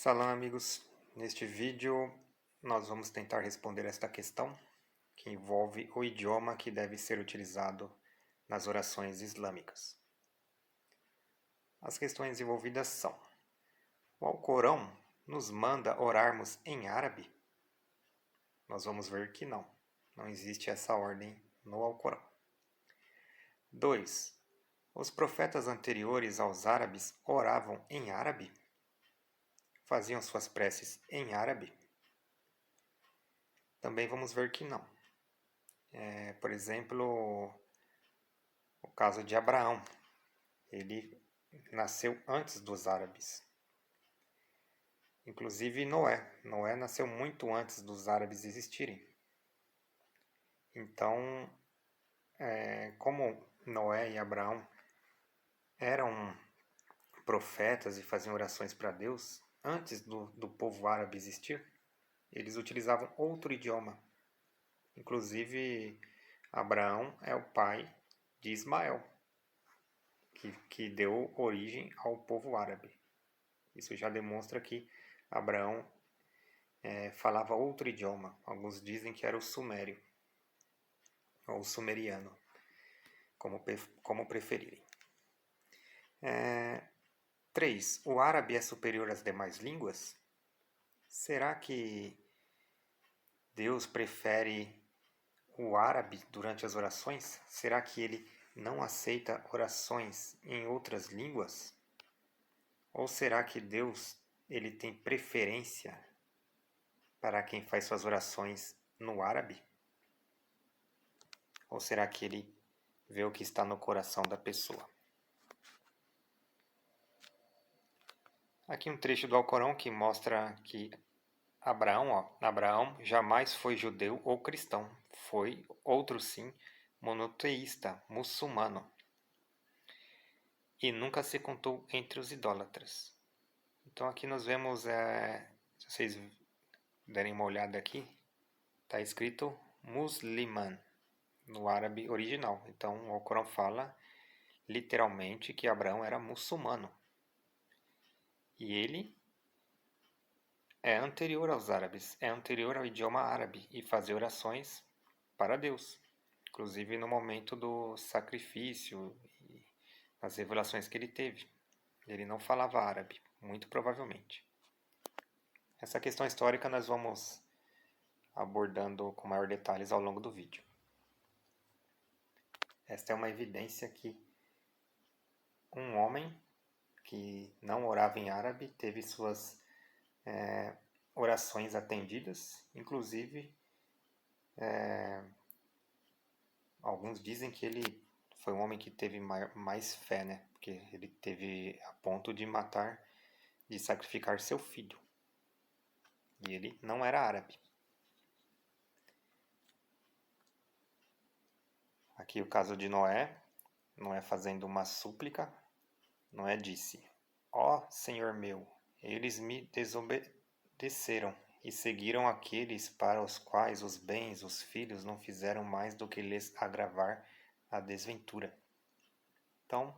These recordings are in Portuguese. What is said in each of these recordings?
Salão, amigos. Neste vídeo nós vamos tentar responder esta questão que envolve o idioma que deve ser utilizado nas orações islâmicas. As questões envolvidas são: o Alcorão nos manda orarmos em árabe? Nós vamos ver que não existe essa ordem no Alcorão. 2. Os profetas anteriores aos árabes oravam em árabe? Faziam suas preces em árabe? Também vamos ver que não. Por exemplo, o caso de Abraão. Ele nasceu antes dos árabes. Inclusive Noé. Noé nasceu muito antes dos árabes existirem. Então, como Noé e Abraão eram profetas e faziam orações para Deus, antes do povo árabe existir, eles utilizavam outro idioma. Inclusive, Abraão é o pai de Ismael, que deu origem ao povo árabe. Isso já demonstra que Abraão falava outro idioma. Alguns dizem que era o sumério, ou o sumeriano, como preferirem. 3. O árabe é superior às demais línguas? Será que Deus prefere o árabe durante as orações? Será que ele não aceita orações em outras línguas? Ou será que Deus ele tem preferência para quem faz suas orações no árabe? Ou será que ele vê o que está no coração da pessoa? Aqui um trecho do Alcorão que mostra que Abraão jamais foi judeu ou cristão, foi, outro sim, monoteísta, muçulmano, e nunca se contou entre os idólatras. Então aqui nós vemos, se vocês derem uma olhada aqui, está escrito Musliman, no árabe original. Então o Alcorão fala literalmente que Abraão era muçulmano. E ele é anterior aos árabes, é anterior ao idioma árabe e fazia orações para Deus, inclusive no momento do sacrifício e nas revelações que ele teve. Ele não falava árabe, muito provavelmente. Essa questão histórica nós vamos abordando com maior detalhes ao longo do vídeo. Esta é uma evidência que um homem que não orava em árabe teve suas orações atendidas, inclusive alguns dizem que ele foi um homem que teve mais fé, né? Porque ele teve a ponto de matar, de sacrificar seu filho. E ele não era árabe. Aqui o caso de Noé. Noé fazendo uma súplica. Noé disse: Ó Senhor meu, eles me desobedeceram e seguiram aqueles para os quais os bens, os filhos, não fizeram mais do que lhes agravar a desventura. Então,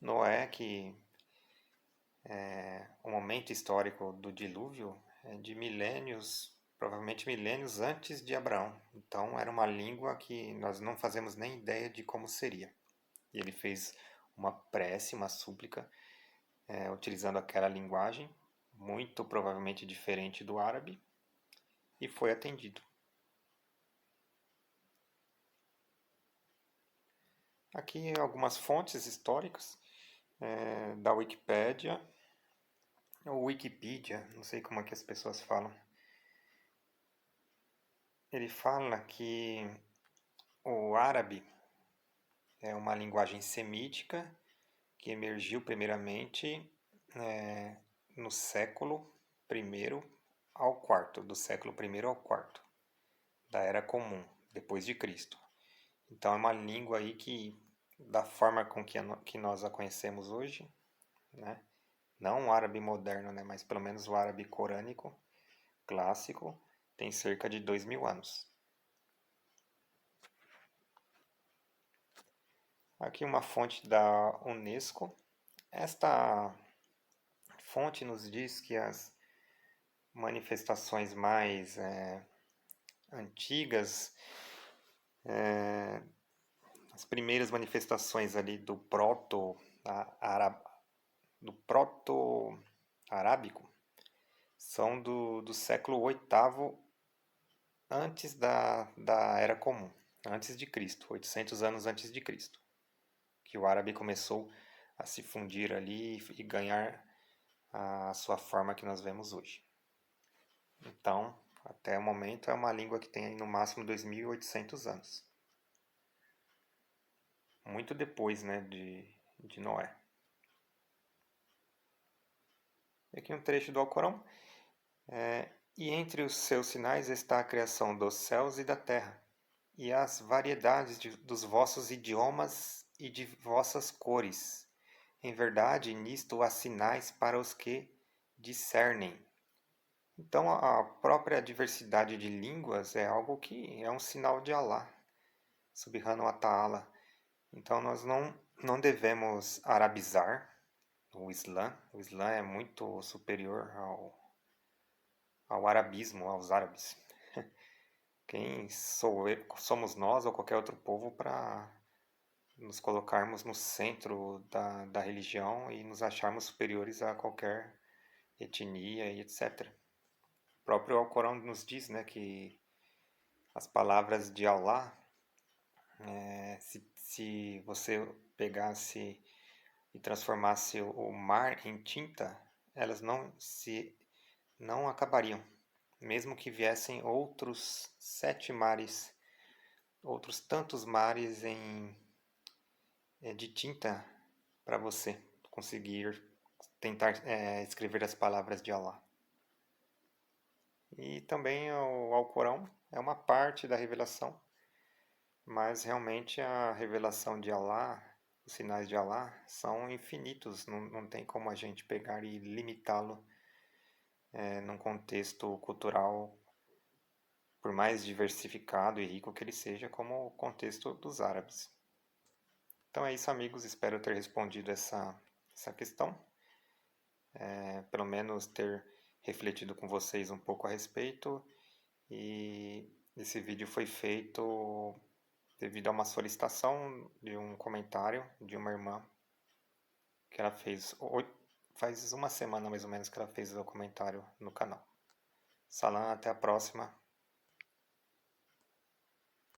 Noé, que o momento histórico do dilúvio é de milênios, provavelmente milênios antes de Abraão. Então, era uma língua que nós não fazemos nem ideia de como seria. E ele fez uma prece, uma súplica, utilizando aquela linguagem, muito provavelmente diferente do árabe, e foi atendido. Aqui algumas fontes históricas da Wikipédia, ou Wikipedia, não sei como é que as pessoas falam. Ele fala que o árabe é uma linguagem semítica que emergiu primeiramente no século I ao IV, do século I ao IV, da Era Comum, depois de Cristo. Então é uma língua aí que, da forma com que nós a conhecemos hoje, né? Não o árabe moderno, né? Mas pelo menos o árabe corânico, clássico, tem cerca de 2000 anos. Aqui uma fonte da Unesco. Esta fonte nos diz que as manifestações mais antigas, as primeiras manifestações ali do proto-arábico são do século VIII antes da Era Comum, antes de Cristo, 800 anos antes de Cristo, que o árabe começou a se fundir ali e ganhar a sua forma que nós vemos hoje. Então, até o momento é uma língua que tem no máximo 2.800 anos. Muito depois, né, de Noé. E aqui um trecho do Alcorão. E entre os seus sinais está a criação dos céus e da terra, e as variedades dos vossos idiomas e de vossas cores. Em verdade, nisto há sinais para os que discernem. Então, a própria diversidade de línguas é algo que é um sinal de Allah, Subhanahu wa Ta'ala. Então, nós não devemos arabizar o Islã. O Islã é muito superior ao arabismo, aos árabes. Quem somos nós ou qualquer outro povo para nos colocarmos no centro da religião e nos acharmos superiores a qualquer etnia e etc. O próprio Alcorão nos diz, né, que as palavras de Allah, se você pegasse e transformasse o mar em tinta, elas não acabariam, mesmo que viessem outros 7 mares, outros tantos mares de tinta para você conseguir tentar escrever as palavras de Allah. E também o Alcorão é uma parte da revelação, mas realmente a revelação de Allah, os sinais de Allah, são infinitos, não tem como a gente pegar e limitá-lo num contexto cultural, por mais diversificado e rico que ele seja, como o contexto dos árabes. Então é isso, amigos, espero ter respondido essa questão, pelo menos ter refletido com vocês um pouco a respeito, e esse vídeo foi feito devido a uma solicitação de um comentário de uma irmã que ela fez faz uma semana mais ou menos que ela fez o comentário no canal. Salam, até a próxima.